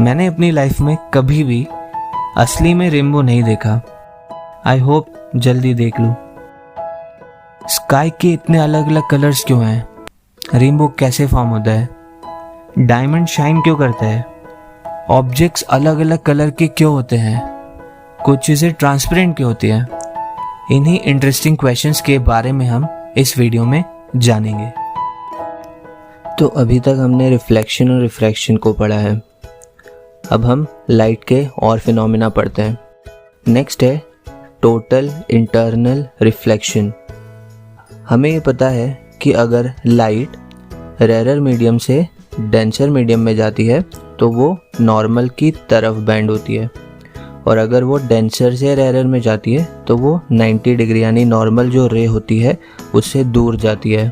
मैंने अपनी लाइफ में कभी भी असली में रेनबो नहीं देखा। आई होप जल्दी देख लूं। स्काई के इतने अलग अलग कलर्स क्यों हैं? रेनबो कैसे फॉर्म होता है? डायमंड शाइन क्यों करता है? ऑब्जेक्ट्स अलग अलग कलर के क्यों होते हैं? कुछ चीज़ें ट्रांसपेरेंट क्यों होती हैं? इन्हीं इंटरेस्टिंग क्वेश्चंस के बारे में हम इस वीडियो में जानेंगे। तो अभी तक हमने रिफ्लेक्शन और रिफ्रैक्शन को पढ़ा है। अब हम लाइट के और फिनोमेना पढ़ते हैं। नेक्स्ट है टोटल इंटरनल रिफ्लेक्शन। हमें ये पता है कि अगर लाइट रेयर मीडियम से डेंसर मीडियम में जाती है तो वो नॉर्मल की तरफ बेंड होती है, और अगर वो डेंसर से रेयर में जाती है तो वो 90 डिग्री यानी नॉर्मल जो रे होती है उससे दूर जाती है।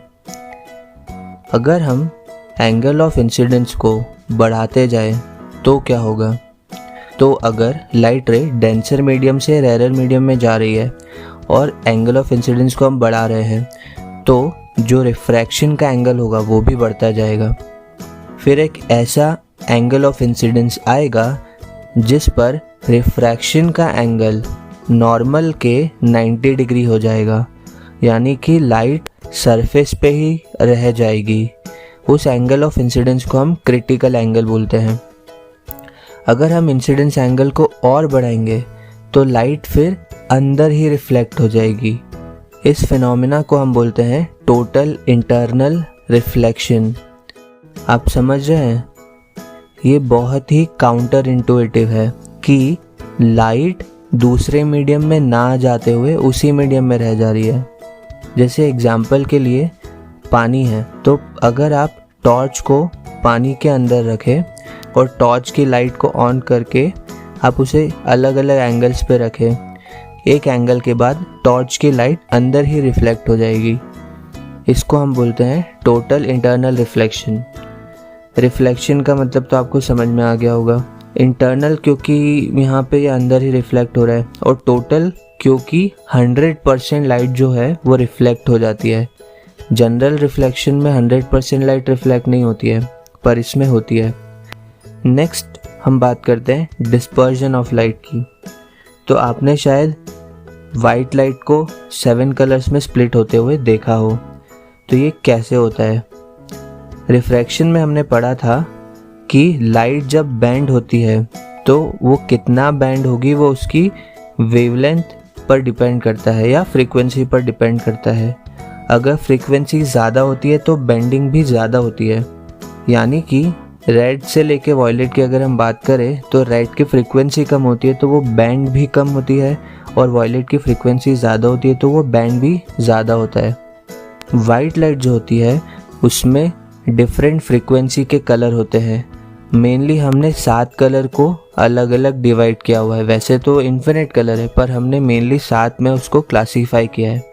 अगर हम एंगल ऑफ इंसिडेंस को बढ़ाते जाएं तो क्या होगा? तो अगर लाइट रे डेंसर मीडियम से रेयर मीडियम में जा रही है और एंगल ऑफ इंसिडेंस को हम बढ़ा रहे हैं तो जो रिफ्रैक्शन का एंगल होगा वो भी बढ़ता जाएगा। फिर एक ऐसा एंगल ऑफ इंसिडेंस आएगा जिस पर रिफ्रैक्शन का एंगल नॉर्मल के 90 डिग्री हो जाएगा, यानी कि लाइट सरफेस पे ही रह जाएगी। उस एंगल ऑफ इंसिडेंस को हम क्रिटिकल एंगल बोलते हैं। अगर हम इंसिडेंस एंगल को और बढ़ाएंगे तो लाइट फिर अंदर ही रिफ्लेक्ट हो जाएगी। इस फिनोमेना को हम बोलते हैं टोटल इंटरनल रिफ्लेक्शन। आप समझ रहे हैं? ये बहुत ही काउंटर इंटुइटिव है कि लाइट दूसरे मीडियम में ना जाते हुए उसी मीडियम में रह जा रही है। जैसे एग्जाम्पल के लिए पानी है, तो अगर आप टॉर्च को पानी के अंदर रखें और टॉर्च की लाइट को ऑन करके आप उसे अलग अलग एंगल्स पे रखें, एक एंगल के बाद टॉर्च की लाइट अंदर ही रिफ्लेक्ट हो जाएगी। इसको हम बोलते हैं टोटल इंटरनल रिफ्लेक्शन। रिफ्लेक्शन का मतलब तो आपको समझ में आ गया होगा। इंटरनल क्योंकि यहाँ पे ये अंदर ही रिफ्लेक्ट हो रहा है, और टोटल क्योंकि 100% लाइट जो है वो रिफ्लेक्ट हो जाती है। जनरल रिफ्लेक्शन में 100% लाइट रिफ्लेक्ट नहीं होती है, पर इसमें होती है। नेक्स्ट हम बात करते हैं डिस्पर्जन ऑफ लाइट की। तो आपने शायद वाइट लाइट को 7 कलर्स में स्प्लिट होते हुए देखा हो। तो ये कैसे होता है? रिफ्रैक्शन में हमने पढ़ा था कि लाइट जब बैंड होती है तो वो कितना बैंड होगी वो उसकी वेवलेंथ पर डिपेंड करता है या फ्रीक्वेंसी पर डिपेंड करता है। अगर फ्रीक्वेंसी ज़्यादा होती है तो बेंडिंग भी ज़्यादा होती है, यानी कि रेड से लेके वॉयलेट की अगर हम बात करें तो रेड की फ्रीक्वेंसी कम होती है तो वो बैंड भी कम होती है, और वॉयलेट की फ्रीक्वेंसी ज़्यादा होती है तो वो बैंड भी ज़्यादा होता है। वाइट लाइट जो होती है उसमें डिफरेंट फ्रीक्वेंसी के कलर होते हैं। मेनली हमने 7 कलर को अलग अलग डिवाइड किया हुआ है। वैसे तो इन्फिनिट कलर है, पर हमने मेनली 7 में उसको क्लासीफाई किया है।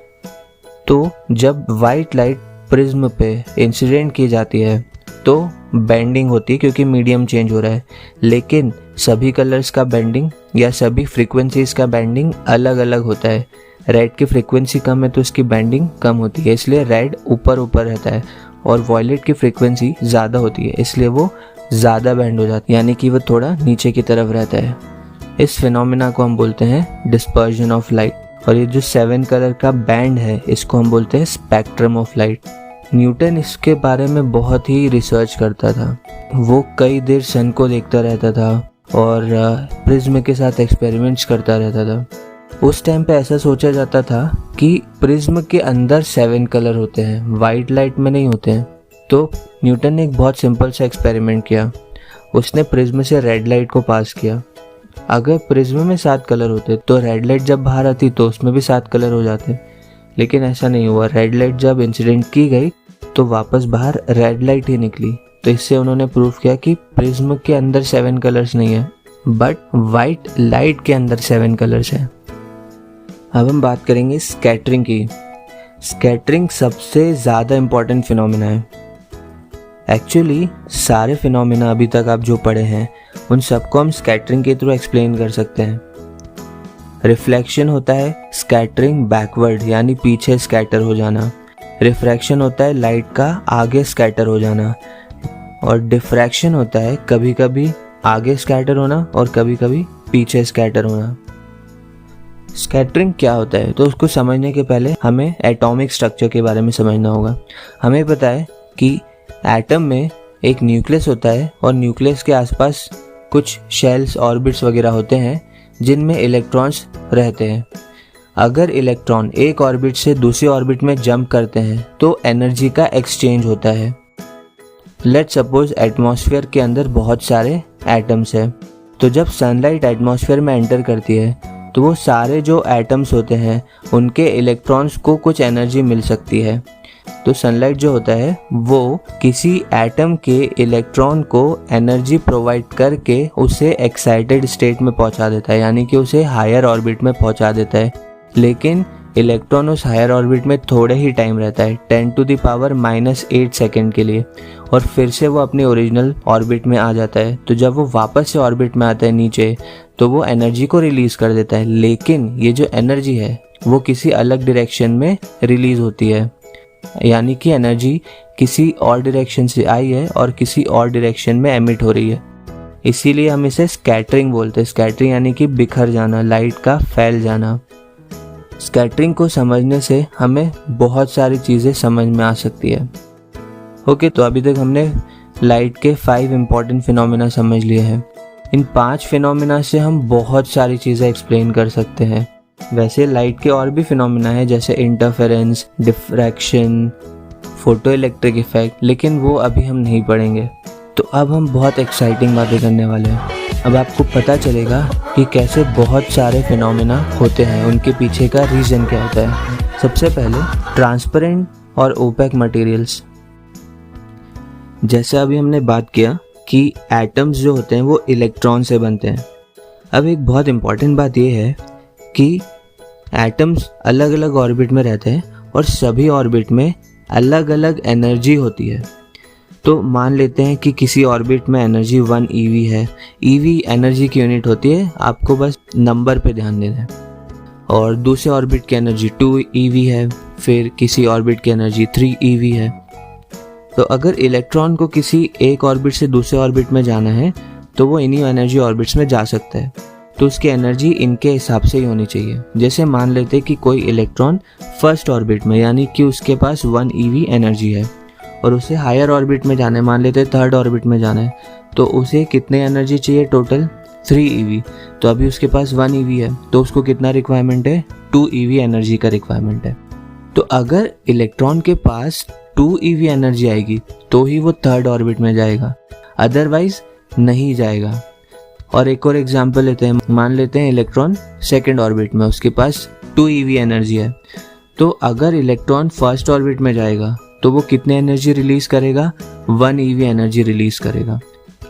तो जब वाइट लाइट प्रिज्म पे इंसिडेंट की जाती है तो बेंडिंग होती है क्योंकि मीडियम चेंज हो रहा है, लेकिन सभी कलर्स का बेंडिंग या सभी फ्रीक्वेंसीज का बेंडिंग अलग अलग होता है। रेड की फ्रीक्वेंसी कम है तो उसकी बेंडिंग कम होती है, इसलिए रेड ऊपर ऊपर रहता है, और वॉयलेट की फ्रीक्वेंसी ज़्यादा होती है इसलिए वो ज़्यादा बैंड हो जाती है, यानी कि वो थोड़ा नीचे की तरफ रहता है। इस फिनोमेना को हम बोलते हैं डिस्पर्जन ऑफ लाइट। और ये जो 7 कलर का बैंड है इसको हम बोलते हैं स्पेक्ट्रम ऑफ लाइट। न्यूटन इसके बारे में बहुत ही रिसर्च करता था। वो कई देर सन को देखता रहता था और प्रिज्म के साथ एक्सपेरिमेंट्स करता रहता था। उस टाइम पे ऐसा सोचा जाता था कि प्रिज्म के अंदर 7 कलर होते हैं, वाइट लाइट में नहीं होते हैं। तो न्यूटन ने एक बहुत सिंपल सा एक्सपेरिमेंट किया। उसने प्रिज्म से रेड लाइट को पास किया। अगर प्रिज्म में 7 कलर होते तो रेड लाइट जब बाहर आती तो उसमें भी 7 कलर हो जाते, लेकिन ऐसा नहीं हुआ। रेड लाइट जब इंसिडेंट की गई तो वापस बाहर रेड लाइट ही निकली। तो इससे उन्होंने प्रूव किया कि प्रिज्म के अंदर 7 कलर्स नहीं है, बट वाइट लाइट के अंदर 7 कलर्स हैं। अब हम बात करेंगे स्कैटरिंग की। स्कैटरिंग सबसे ज़्यादा इम्पॉर्टेंट फिनोमेना है। एक्चुअली सारे फिनोमेना अभी तक आप जो पढ़े हैं उन सबको हम स्कैटरिंग के थ्रू एक्सप्लेन कर सकते हैं। रिफ्लेक्शन होता है स्कैटरिंग बैकवर्ड, यानी पीछे स्कैटर हो जाना। रिफ्रैक्शन होता है लाइट का आगे स्कैटर हो जाना। और डिफ्रैक्शन होता है कभी कभी आगे स्कैटर होना और कभी कभी पीछे स्कैटर होना। स्कैटरिंग क्या होता है, तो उसको समझने के पहले हमें एटॉमिक स्ट्रक्चर के बारे में समझना होगा। हमें पता है कि एटम में एक न्यूक्लियस होता है और न्यूक्लियस के आसपास कुछ शेल्स, ऑर्बिट्स वगैरह होते हैं जिनमें इलेक्ट्रॉन्स रहते हैं। अगर इलेक्ट्रॉन एक ऑर्बिट से दूसरे ऑर्बिट में जंप करते हैं तो एनर्जी का एक्सचेंज होता है। लेट्स सपोज एटमॉस्फेयर के अंदर बहुत सारे एटम्स हैं, तो जब सनलाइट एटमॉस्फेयर में एंटर करती है तो वो सारे जो एटम्स होते हैं उनके इलेक्ट्रॉन्स को कुछ एनर्जी मिल सकती है। तो सनलाइट जो होता है वो किसी एटम के इलेक्ट्रॉन को एनर्जी प्रोवाइड करके उसे एक्साइटेड स्टेट में पहुंचा देता है, यानी कि उसे हायर ऑर्बिट में पहुंचा देता है। लेकिन इलेक्ट्रॉन उस हायर ऑर्बिट में थोड़े ही टाइम रहता है, 10⁻⁻8 सेकेंड के लिए, और फिर से वो अपनी ओरिजिनल ऑर्बिट में आ जाता है। तो जब वो वापस से ऑर्बिट में आता है नीचे, तो वो एनर्जी को रिलीज कर देता है, लेकिन ये जो एनर्जी है वो किसी अलग डायरेक्शन में रिलीज होती है, यानी कि एनर्जी किसी और डायरेक्शन से आई है और किसी और डायरेक्शन में एमिट हो रही है। इसीलिए हम इसे स्कैटरिंग बोलते हैं। स्कैटरिंग यानी कि बिखर जाना, लाइट का फैल जाना। स्कैटरिंग को समझने से हमें बहुत सारी चीज़ें समझ में आ सकती है। ओके, तो अभी तक हमने लाइट के 5 इम्पॉर्टेंट फिनोमेना समझ लिए हैं। इन 5 फिनोमेना से हम बहुत सारी चीज़ें एक्सप्लेन कर सकते हैं। वैसे लाइट के और भी फिनोमेना है, जैसे interference, diffraction, photo electric effect, लेकिन वो अभी हम नहीं पढ़ेंगे। तो अब हम बहुत एक्साइटिंग बातें करने वाले हैं। अब आपको पता चलेगा कि कैसे बहुत सारे फिनोमेना होते हैं, उनके पीछे का रीज़न क्या होता है। सबसे पहले ट्रांसपेरेंट और ओपेक मटेरियल्स। जैसे अभी हमने बात किया कि एटम्स जो होते हैं वो इलेक्ट्रॉन से बनते हैं। अब एक बहुत इम्पॉर्टेंट बात ये है कि एटम्स अलग अलग ऑर्बिट में रहते हैं और सभी ऑर्बिट में अलग अलग एनर्जी होती है। तो मान लेते हैं कि किसी ऑर्बिट में एनर्जी 1 EV है। EV एनर्जी की यूनिट होती है, आपको बस नंबर पे ध्यान देना है। और दूसरे ऑर्बिट की एनर्जी 2 EV है, फिर किसी ऑर्बिट की एनर्जी 3 EV है। तो अगर इलेक्ट्रॉन को किसी एक ऑर्बिट से दूसरे ऑर्बिट में जाना है तो वो इन्हीं एनर्जी ऑर्बिट्स में जा सकता है। तो उसकी एनर्जी इनके हिसाब से ही होनी चाहिए। जैसे मान लेते कि कोई इलेक्ट्रॉन फर्स्ट ऑर्बिट में, यानी कि उसके पास 1 EV एनर्जी है, और उसे हायर ऑर्बिट में जाना है, मान लेते थर्ड ऑर्बिट में जाना है, तो उसे कितने एनर्जी चाहिए टोटल? 3 EV। तो अभी उसके पास 1 EV है, तो उसको कितना रिक्वायरमेंट है? 2 EV एनर्जी का रिक्वायरमेंट है। तो अगर इलेक्ट्रॉन के पास 2 EV एनर्जी आएगी तो ही वो थर्ड ऑर्बिट में जाएगा, अदरवाइज नहीं जाएगा। और एक और एग्जांपल लेते हैं, मान लेते हैं इलेक्ट्रॉन सेकंड ऑर्बिट में, उसके पास 2 EV एनर्जी है। तो अगर इलेक्ट्रॉन फर्स्ट ऑर्बिट में जाएगा तो वो कितने एनर्जी रिलीज करेगा? 1 EV एनर्जी रिलीज करेगा।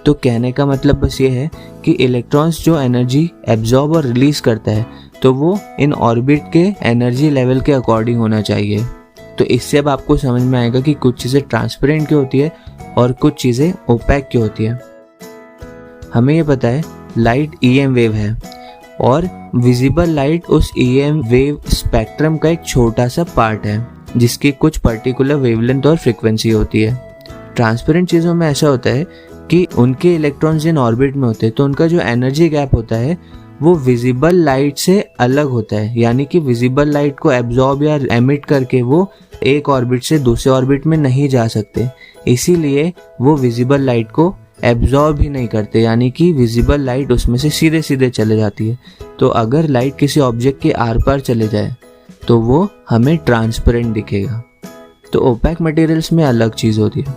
तो कहने का मतलब बस ये है कि इलेक्ट्रॉन्स जो एनर्जी एब्जॉर्ब और रिलीज करता है तो वो इन ऑर्बिट के एनर्जी लेवल के अकॉर्डिंग होना चाहिए। तो इससे अब आपको समझ में आएगा कि कुछ चीज़ें ट्रांसपेरेंट क्यों होती है और कुछ चीज़ें ओपेक क्यों होती है। हमें ये पता है लाइट EM वेव है और विजिबल लाइट उस EM वेव स्पेक्ट्रम का एक छोटा सा पार्ट है जिसकी कुछ पर्टिकुलर वेवलेंथ और फ्रीक्वेंसी होती है। ट्रांसपेरेंट चीज़ों में ऐसा होता है कि उनके इलेक्ट्रॉन्स जिन ऑर्बिट में होते हैं तो उनका जो एनर्जी गैप होता है वो विजिबल लाइट से अलग होता है, यानी कि विजिबल लाइट को एब्जॉर्ब या एमिट करके वो एक ऑर्बिट से दूसरे ऑर्बिट में नहीं जा सकते, इसीलिए वो विजिबल लाइट को एब्जॉर्ब ही नहीं करते, यानी कि विजिबल लाइट उसमें से सीधे सीधे चले जाती है। तो अगर लाइट किसी ऑब्जेक्ट के आर पार चले जाए तो वो हमें ट्रांसपेरेंट दिखेगा। तो ओपेक मटेरियल्स में अलग चीज़ होती है,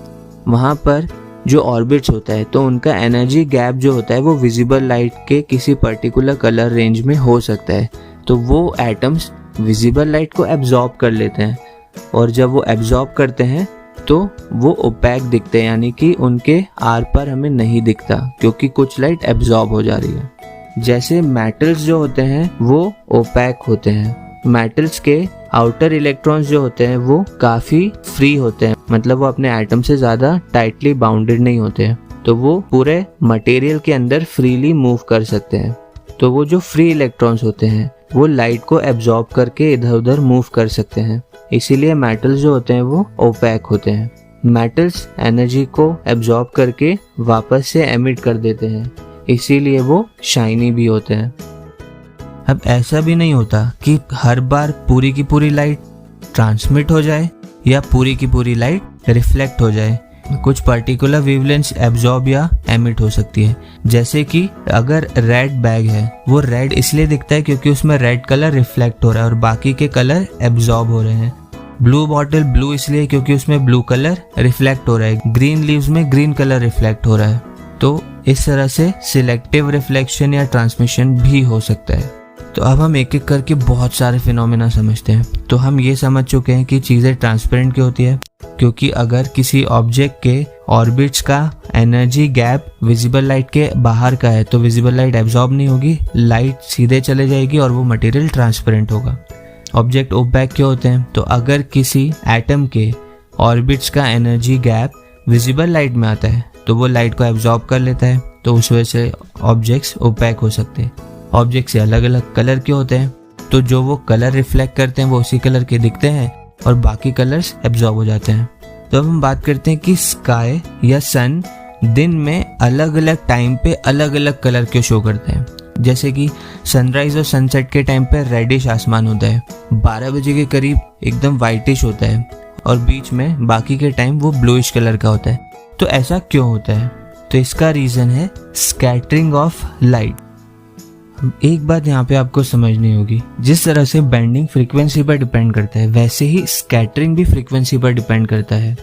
वहाँ पर जो ऑर्बिट्स होता है तो उनका एनर्जी गैप जो होता है वो विजिबल लाइट के किसी पर्टिकुलर कलर रेंज में हो सकता है। तो वो एटम्स विजिबल लाइट को एब्जॉर्ब कर लेते हैं और जब वो एब्जॉर्ब करते हैं तो वो ओपेक दिखते हैं, यानी कि उनके आर पर हमें नहीं दिखता क्योंकि कुछ लाइट एब्जॉर्ब हो जा रही है। जैसे मेटल्स जो होते हैं वो ओपेक होते हैं। मेटल्स के आउटर इलेक्ट्रॉन्स जो होते हैं वो काफ़ी फ्री होते हैं, मतलब वो अपने एटम से ज़्यादा टाइटली बाउंडेड नहीं होते हैं, तो वो पूरे मटेरियल के अंदर फ्रीली मूव कर सकते हैं। तो वो जो फ्री इलेक्ट्रॉन्स होते हैं वो लाइट को एब्जॉर्ब करके इधर उधर मूव कर सकते हैं, इसीलिए मेटल्स जो होते हैं वो ओपेक होते हैं। मेटल्स एनर्जी को एब्जॉर्ब करके वापस से एमिट कर देते हैं, इसीलिए वो शाइनी भी होते हैं। अब ऐसा भी नहीं होता कि हर बार पूरी की पूरी लाइट ट्रांसमिट हो जाए या पूरी की पूरी लाइट रिफ्लेक्ट हो जाए। कुछ पर्टिकुलर वेवलेंथ एब्जॉर्ब या एमिट हो सकती है। जैसे कि अगर रेड बैग है, वो रेड इसलिए दिखता है क्योंकि उसमें रेड कलर रिफ्लेक्ट हो रहा है और बाकी के कलर एब्जॉर्ब हो रहे हैं। ब्लू बॉटल ब्लू इसलिए क्योंकि उसमें ब्लू कलर रिफ्लेक्ट हो रहा है। ग्रीन लीव्स में ग्रीन कलर रिफ्लेक्ट हो रहा है। तो इस तरह से सिलेक्टिव रिफ्लेक्शन या ट्रांसमिशन भी हो सकता है। तो अब हम एक एक करके बहुत सारे फिनोमेना समझते हैं। तो हम ये समझ चुके हैं कि चीज़ें ट्रांसपेरेंट क्यों होती है, क्योंकि अगर किसी ऑब्जेक्ट के ऑर्बिट्स का एनर्जी गैप विजिबल लाइट के बाहर का है तो विजिबल लाइट एब्जॉर्ब नहीं होगी, लाइट सीधे चले जाएगी और वो मटेरियल ट्रांसपेरेंट होगा। ऑब्जेक्ट ओपैक क्यों होते हैं, तो अगर किसी एटम के ऑर्बिट्स का एनर्जी गैप विजिबल लाइट में आता है तो वो लाइट को एब्जॉर्ब कर लेता है, तो उस वजह से ऑब्जेक्ट्स ओपैक हो सकते हैं। ऑब्जेक्ट से अलग अलग कलर क्यों होते हैं, तो जो वो कलर रिफ्लेक्ट करते हैं वो उसी कलर के दिखते हैं और बाकी कलर्स एब्जॉर्ब हो जाते हैं। तो अब हम बात करते हैं कि स्काई या सन दिन में अलग अलग टाइम पे अलग अलग कलर क्यों शो करते हैं। जैसे कि सनराइज और सनसेट के टाइम पे रेडिश आसमान होता है, 12 बजे के करीब एकदम वाइटिश होता है और बीच में बाकी के टाइम वो ब्लूइश कलर का होता है। तो ऐसा क्यों होता है, तो इसका रीजन है स्कैटरिंग ऑफ लाइट। एक बात यहाँ पे आपको समझनी होगी, जिस तरह से बेंडिंग फ्रीक्वेंसी पर डिपेंड करता है वैसे ही स्कैटरिंग भी फ्रीक्वेंसी पर डिपेंड करता है।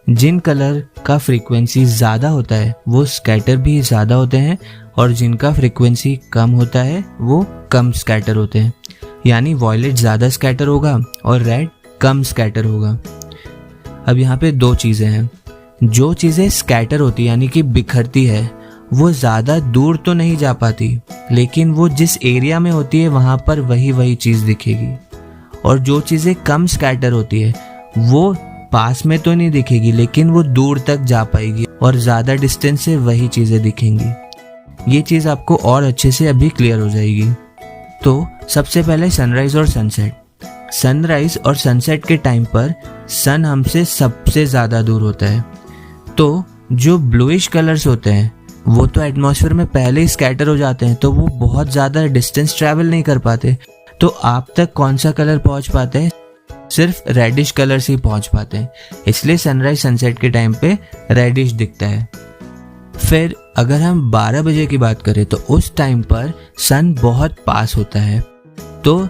जिन कलर का फ्रीक्वेंसी ज़्यादा होता है वो स्कैटर भी ज़्यादा होते हैं और जिनका फ्रीक्वेंसी कम होता है वो कम स्कैटर होते हैं। यानी वॉयलेट ज़्यादा स्कैटर होगा और रेड कम स्कैटर होगा। अब यहाँ पे दो चीज़ें हैं। जो चीज़ें स्कैटर होती यानी कि बिखरती है वो ज़्यादा दूर तो नहीं जा पाती, लेकिन वो जिस एरिया में होती है वहाँ पर वही चीज़ दिखेगी। और जो चीज़ें कम स्कैटर होती है वो पास में तो नहीं दिखेगी लेकिन वो दूर तक जा पाएगी और ज़्यादा डिस्टेंस से वही चीज़ें दिखेंगी। ये चीज़ आपको और अच्छे से अभी क्लियर हो जाएगी। तो सबसे पहले सनराइज और सनसेट। सनराइज और सनसेट के टाइम पर सन हमसे सबसे ज़्यादा दूर होता है, तो जो ब्लूइश कलर्स होते हैं वो तो एटमॉस्फेयर में पहले ही स्कैटर हो जाते हैं, तो वो बहुत ज़्यादा डिस्टेंस ट्रैवल नहीं कर पाते। तो आप तक कौन सा कलर पहुंच पाते हैं, सिर्फ रेडिश कलर से ही पहुंच पाते हैं। इसलिए सनराइज सनसेट के टाइम पे रेडिश दिखता है। फिर अगर हम 12 बजे की बात करें तो उस टाइम पर सन बहुत पास होता है, तो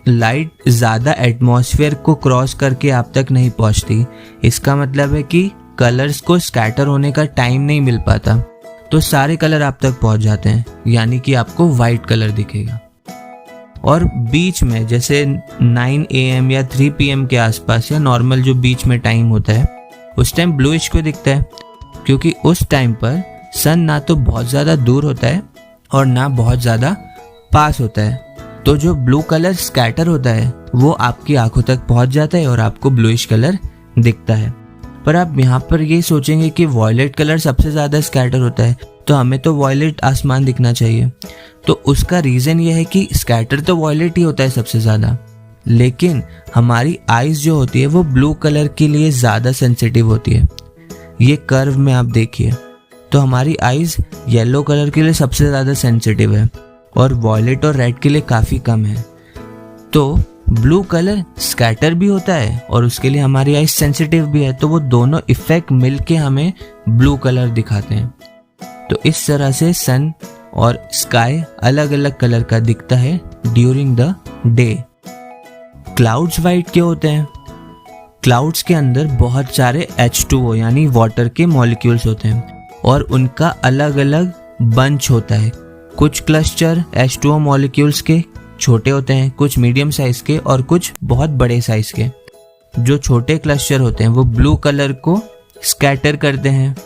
लाइट ज़्यादा एटमॉस्फेयर को क्रॉस करके आप तक नहीं पहुंचती। इसका मतलब है कि कलर्स को स्कैटर होने का टाइम नहीं मिल पाता, तो सारे कलर आप तक पहुंच जाते हैं, यानी कि आपको वाइट कलर दिखेगा। और बीच में जैसे 9 AM या 3 PM के आसपास या नॉर्मल जो बीच में टाइम होता है उस टाइम ब्लूइश क्यों दिखता है, क्योंकि उस टाइम पर सन ना तो बहुत ज़्यादा दूर होता है और ना बहुत ज़्यादा पास होता है। तो जो ब्लू कलर स्कैटर होता है वो आपकी आंखों तक पहुंच जाता है और आपको ब्लूइश कलर दिखता है। पर आप यहाँ पर ये सोचेंगे कि वॉयलेट कलर सबसे ज़्यादा स्कैटर होता है, तो हमें तो वॉयलेट आसमान दिखना चाहिए। तो उसका रीज़न ये है कि स्कैटर तो वॉयलेट ही होता है सबसे ज़्यादा, लेकिन हमारी आइज़ जो होती है वो ब्लू कलर के लिए ज़्यादा सेंसिटिव होती है। ये कर्व में आप देखिए तो हमारी आइज़ येलो कलर के लिए सबसे ज़्यादा सेंसिटिव है और वॉयलेट और रेड के लिए काफ़ी कम है। तो ब्लू कलर स्कैटर भी होता है और उसके लिए हमारी आइज सेंसिटिव भी है, तो वो दोनों इफेक्ट मिलके हमें ब्लू कलर दिखाते हैं। तो इस तरह से सन और स्काई अलग अलग कलर का दिखता है during the day. Clouds white क्यों होते हैं? क्लाउड्स के अंदर बहुत सारे H2O यानी वाटर के मॉलिक्यूल्स होते हैं और उनका अलग अलग बंच होता है। कुछ क्लस्टर H2O मॉलिक्यूल्स के छोटे होते हैं, कुछ मीडियम साइज के और कुछ बहुत बड़े साइज के। जो छोटे क्लस्टर होते हैं वो ब्लू कलर को स्कैटर करते हैं,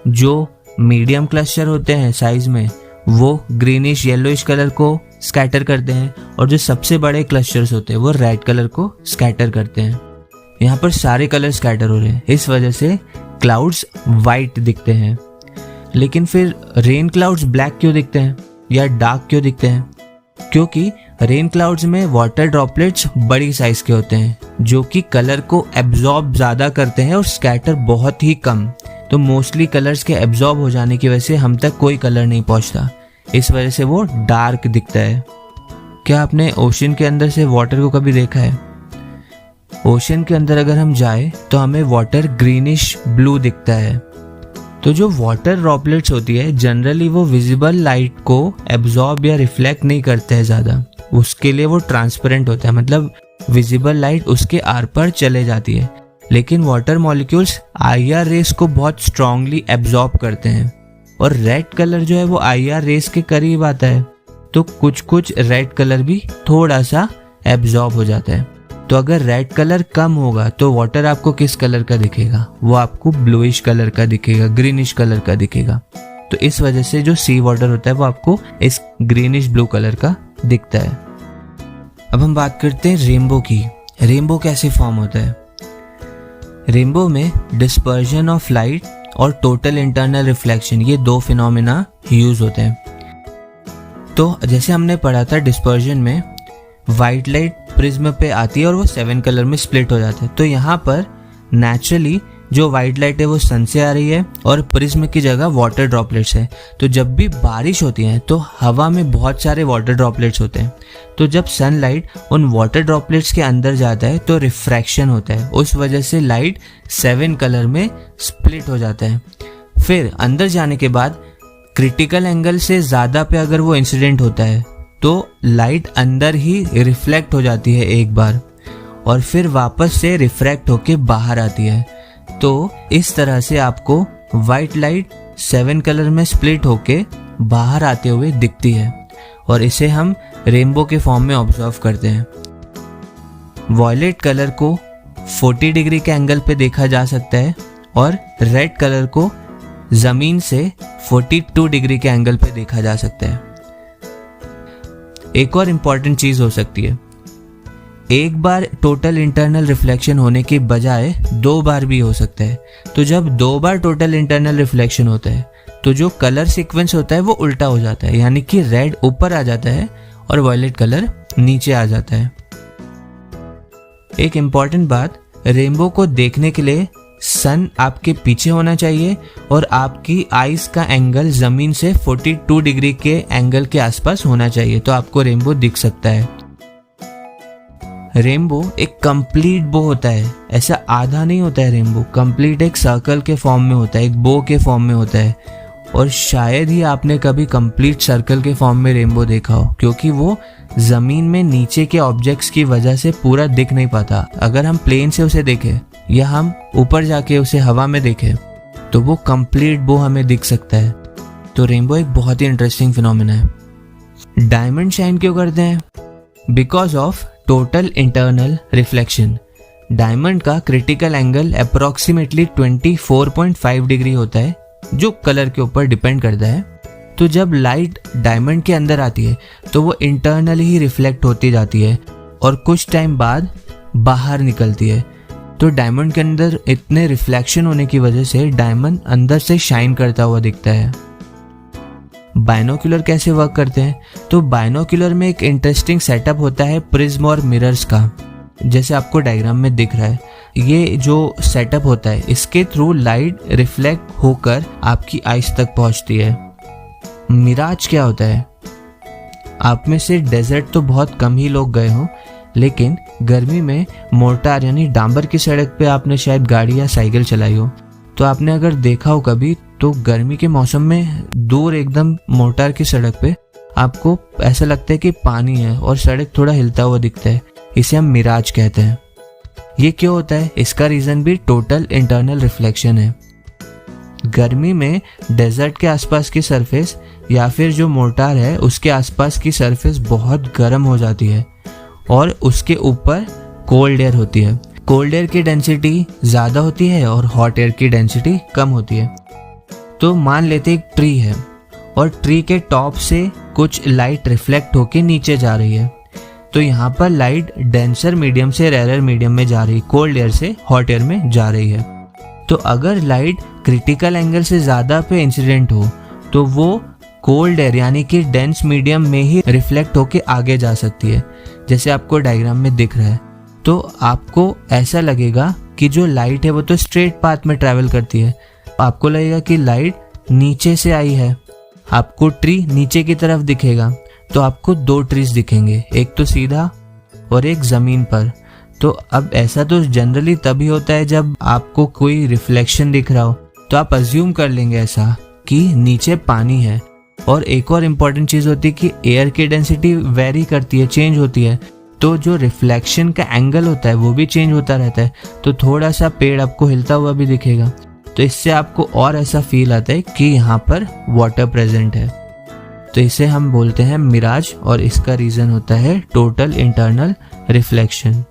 जो मीडियम क्लस्टर होते हैं साइज में वो ग्रीनिश येलोइश कलर को स्कैटर करते हैं और जो सबसे बड़े क्लस्टर्स होते हैं वो रेड कलर को स्कैटर करते हैं। यहाँ पर सारे कलर स्कैटर हो रहे हैं, इस वजह से क्लाउड्स वाइट दिखते हैं। लेकिन फिर रेन क्लाउड्स ब्लैक क्यों दिखते हैं या डार्क क्यों दिखते हैं? क्योंकि रेन क्लाउड्स में वाटर ड्रॉपलेट्स बड़ी साइज के होते हैं जो कि कलर को एब्जॉर्ब ज़्यादा करते हैं और स्कैटर बहुत ही कम। तो मोस्टली कलर्स के एब्जॉर्ब हो जाने की वजह से हम तक कोई कलर नहीं पहुंचता, इस वजह से वो डार्क दिखता है। क्या आपने ओशन के अंदर से वाटर को कभी देखा है? ओशन के अंदर अगर हम जाए तो हमें वाटर ग्रीनिश ब्लू दिखता है। तो जो वाटर ड्रॉपलेट्स होती है जनरली वो विजिबल लाइट को एब्जॉर्ब या रिफ्लेक्ट नहीं करते हैं ज़्यादा, उसके लिए वो ट्रांसपेरेंट होता है, मतलब विजिबल लाइट उसके आर पार चले जाती है। लेकिन वाटर मॉलिक्यूल्स IR रेस को बहुत स्ट्रांगली एब्जॉर्ब करते हैं और रेड कलर जो है वो IR रेस के करीब आता है, तो कुछ रेड कलर भी थोड़ा सा एब्जॉर्ब हो जाता है। तो अगर रेड कलर कम होगा तो वाटर आपको किस कलर का दिखेगा? वो आपको ब्लूइश कलर का दिखेगा, ग्रीनिश कलर का दिखेगा। तो इस वजह से जो सी वाटर होता है वो आपको इस ग्रीनिश ब्लू कलर का दिखता है। अब हम बात करते हैं रेनबो की। रेनबो कैसे फॉर्म होता है? रेनबो में डिस्पर्जन ऑफ लाइट और टोटल इंटरनल रिफ्लेक्शन, ये दो फिनोमेना यूज होते हैं। तो जैसे हमने पढ़ा था डिस्पर्जन में वाइट लाइट प्रिज्म पे आती है और वो 7 कलर में स्प्लिट हो जाता है। तो यहाँ पर नेचुरली जो वाइट लाइट है वो सन से आ रही है और प्रिज्म की जगह वाटर ड्रॉपलेट्स है। तो जब भी बारिश होती है तो हवा में बहुत सारे वाटर ड्रॉपलेट्स होते हैं। तो जब सनलाइट उन वाटर ड्रॉपलेट्स के अंदर जाता है तो रिफ्रैक्शन होता है, उस वजह से लाइट 7 कलर में स्प्लिट हो जाता है। फिर अंदर जाने के बाद क्रिटिकल एंगल से ज़्यादा पे अगर वो इंसिडेंट होता है तो लाइट अंदर ही रिफ्लेक्ट हो जाती है एक बार और फिर वापस से रिफ्रैक्ट होके बाहर आती है। तो इस तरह से आपको वाइट लाइट 7 कलर में स्प्लिट होके बाहर आते हुए दिखती है और इसे हम रेनबो के फॉर्म में ऑब्जर्व करते हैं। वॉयलेट कलर को 40 डिग्री के एंगल पे देखा जा सकता है और रेड कलर को जमीन से 42 डिग्री के एंगल पे देखा जा सकता है। एक और इम्पॉर्टेंट चीज हो सकती है, एक बार टोटल इंटरनल रिफ्लेक्शन होने के बजाय 2 बार भी हो सकता है। तो जब 2 बार टोटल इंटरनल रिफ्लेक्शन होता है तो जो कलर सीक्वेंस होता है वो उल्टा हो जाता है, यानी कि रेड ऊपर आ जाता है और वॉयलेट कलर नीचे आ जाता है। एक इम्पॉर्टेंट बात, रेनबो को देखने के लिए सन आपके पीछे होना चाहिए और आपकी आईज का एंगल जमीन से 42 डिग्री के एंगल के आसपास होना चाहिए, तो आपको रेनबो दिख सकता है। रेनबो एक कंप्लीट बो होता है, ऐसा आधा नहीं होता है। रेनबो कंप्लीट एक सर्कल के फॉर्म में होता है, एक बो के फॉर्म में होता है और शायद ही आपने कभी कंप्लीट सर्कल के फॉर्म में रेनबो देखा हो, क्योंकि वो जमीन में नीचे के ऑब्जेक्ट्स की वजह से पूरा दिख नहीं पाता। अगर हम प्लेन से उसे देखें या हम ऊपर जाके उसे हवा में देखें तो वो कंप्लीट बो हमें दिख सकता है। तो रेनबो एक बहुत ही इंटरेस्टिंग फिनोमेना है। डायमंड शाइन क्यों करते हैं? Because of total internal reflection. Diamond का क्रिटिकल एंगल अप्रोक्सीमेटली 24.5 डिग्री होता है, जो कलर के ऊपर डिपेंड करता है। तो जब लाइट डायमंड के अंदर आती है तो वो इंटरनली ही रिफ्लेक्ट होती जाती है और कुछ टाइम बाद बाहर निकलती है। तो डायमंड के अंदर इतने रिफ्लेक्शन होने की वजह से डायमंड अंदर से शाइन करता हुआ दिखता है। बाइनोक्यूलर कैसे वर्क करते हैं? तो बाइनोक्यूलर में एक इंटरेस्टिंग सेटअप होता है प्रिज्म और मिरर्स का, जैसे आपको डायग्राम में दिख रहा है। ये जो सेटअप होता है इसके थ्रू लाइट रिफ्लेक्ट होकर आपकी आईज तक पहुंचती है। मिराज क्या होता है? आप में से डेजर्ट तो बहुत कम ही लोग गए हो, लेकिन गर्मी में मोर्टार यानी डांबर की सड़क पे आपने शायद गाड़ी या साइकिल चलाई हो। तो आपने अगर देखा हो कभी तो गर्मी के मौसम में दूर एकदम मोर्टार की सड़क पे आपको ऐसा लगता है कि पानी है और सड़क थोड़ा हिलता हुआ दिखता है। इसे हम मिराज कहते हैं। ये क्यों होता है? इसका रीजन भी टोटल इंटरनल रिफ्लेक्शन है। गर्मी में डेजर्ट के आसपास की सरफेस या फिर जो मोर्टार है उसके आसपास की सरफेस बहुत गर्म हो जाती है और उसके ऊपर कोल्ड एयर होती है। कोल्ड एयर की डेंसिटी ज़्यादा होती है और हॉट एयर की डेंसिटी कम होती है। तो मान लेते एक ट्री है और ट्री के टॉप से कुछ लाइट रिफ्लेक्ट होके नीचे जा रही है। तो यहाँ पर लाइट डेंसर मीडियम से रेयर मीडियम में जा रही है, कोल्ड एयर से हॉट एयर में जा रही है। तो अगर लाइट क्रिटिकल एंगल से ज़्यादा पे इंसिडेंट हो तो वो कोल्ड एयर यानी कि डेंस मीडियम में ही रिफ्लेक्ट होके आगे जा सकती है, जैसे आपको डायग्राम में दिख रहा है। तो आपको ऐसा लगेगा कि जो लाइट है वो तो स्ट्रेट पाथ में ट्रैवल करती है, आपको लगेगा कि लाइट नीचे से आई है। आपको ट्री नीचे की तरफ दिखेगा तो आपको 2 ट्रीज दिखेंगे, एक तो सीधा और एक जमीन पर। तो अब ऐसा तो जनरली तभी होता है जब आपको कोई रिफ्लेक्शन दिख रहा हो, तो आप अज्यूम कर लेंगे ऐसा कि नीचे पानी है। और एक और इम्पॉर्टेंट चीज होती है कि एयर की डेंसिटी वेरी करती है, चेंज होती है, तो जो रिफ्लेक्शन का एंगल होता है वो भी चेंज होता रहता है। तो थोड़ा सा पेड़ आपको हिलता हुआ भी दिखेगा, तो इससे आपको और ऐसा फील आता है कि यहाँ पर वाटर प्रेजेंट है। तो इसे हम बोलते हैं मिराज, और इसका रीजन होता है टोटल इंटरनल रिफ्लेक्शन।